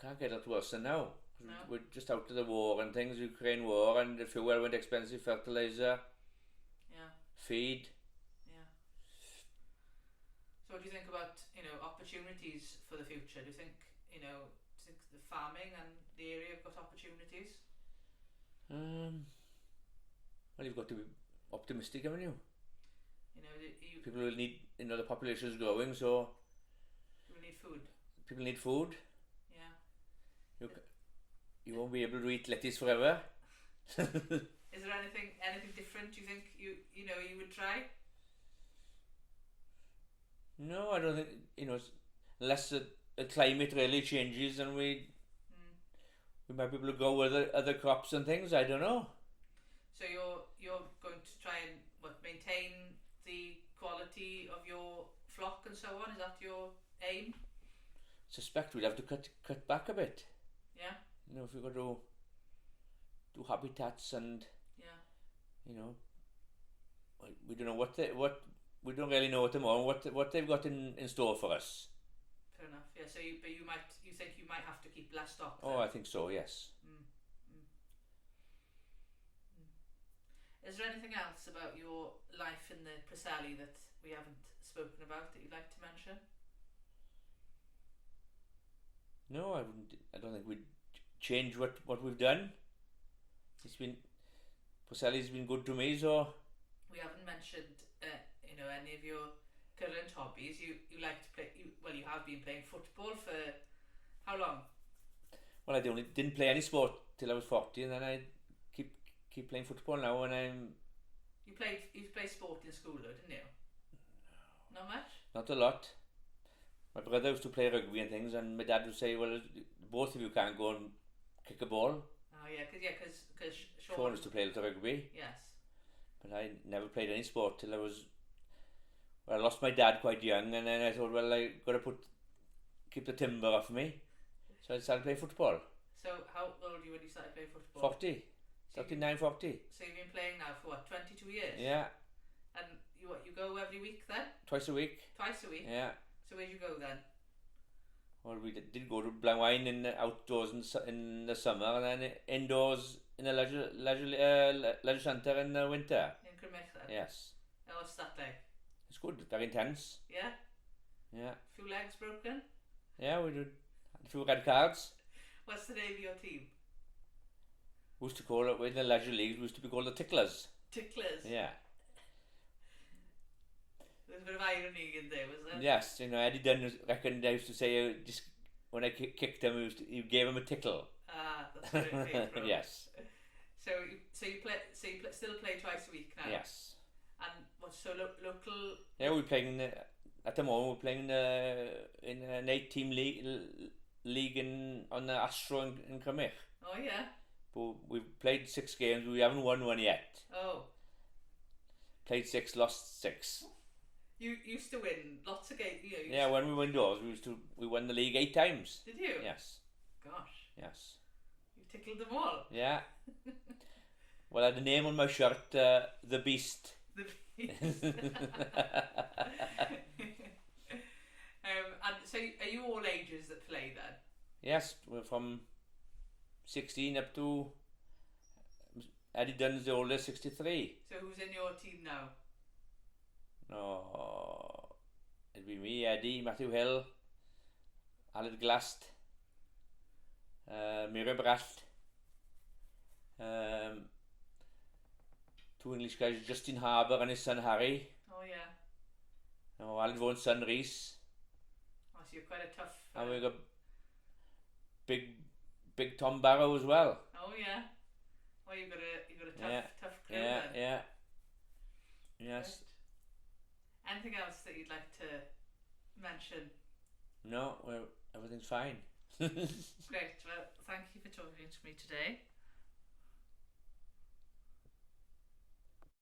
Can't get it worse than now. No. We're just out of the war and things, Ukraine war, and the fuel went expensive, fertilizer, feed. So what do you think about opportunities for the future? Do you think the farming and the area have got opportunities? Well, you've got to be optimistic, haven't you? People will need, the population is growing, so people need food. People need food. Yeah. You won't be able to eat lettuce forever. Is there anything different you think you would try? No, I don't think, unless the climate really changes and we might be able to go with other crops and things, I don't know. So you're going to try and maintain the quality of your flock and so on? Is that your aim? Suspect we'll have to cut back a bit. Yeah. If we've got to do habitats and we don't know what we don't really know at the moment what they've got in store for us. fair enough. Yeah, so you think you might have to keep less stock then? Oh, I think so, yes. Is there anything else about your life in the Preselis that we haven't spoken about that you'd like to mention? No, I wouldn't. I don't think we'd change what we've done. It's been Preselis been good to me, so. We haven't mentioned, any of your current hobbies. You like to play. You have been playing football for how long? Well, I didn't play any sport till I was 40, and then I keep playing football now, and I'm. You played sport in school though, didn't you? No. Not much? Not a lot. My brother used to play rugby and things, and my dad would say, well, both of you can't go and kick a ball. Oh yeah, because Sean used to play a little rugby. Yes. But I never played any sport till I lost my dad quite young, and then I thought, well, I got to keep the timber off me. So I started playing football. So how old were you when you started playing football? 40. 39, 40. So you've been playing now for what, 22 years? Yeah. And you go every week then? Twice a week. Twice a week? Yeah. So where'd you go then? Well, we did go to Blaenwine in the outdoors in the summer, and then indoors in a leisure centre in the winter. In Crymych then? Yes. And what's that like? It's good, very intense. Yeah? Yeah. A few legs broken? Yeah, we did. A few red cards. What's the name of your team? We used to call it, in the leisure leagues, we used to be called the Ticklers. Ticklers? Yeah. There's a bit of irony in there, was there? Yes, Eddie Dunn reckoned I used to say, just when I kicked him, you gave him a tickle. Ah, that's where it came from. Yes. So you still play twice a week now? Yes. And what's so local? Yeah, we're playing at the moment. We're playing in an 8-team league on the Astro in Crymych. Oh yeah. But we've played 6 games. We haven't won one yet. Oh. Played 6, lost 6. You used to win lots of games. Yeah, when we won doors, we won the league 8 times. Did you? Yes. Gosh. Yes. You tickled them all. Yeah. Well, I had a name on my shirt, The Beast. The Beast. And so, are you all ages that play then? Yes, we're from 16 up to Eddie Dunn's the oldest, 63. So who's in your team now? No, it'd be me, Eddie, Matthew Hill, Aled Glast, Mira Bratt, 2 English guys, Justin Harbour and his son Harry. Oh yeah. No, Aled Vaughan's son Rhys. Oh, so you're quite a tough. And we got big Tom Barrow as well. Oh yeah. Oh, you got a tough crew yeah, then. Yeah. Yes. Right. Anything else that you'd like to mention? No, well, everything's fine. Great. Well, thank you for talking to me today.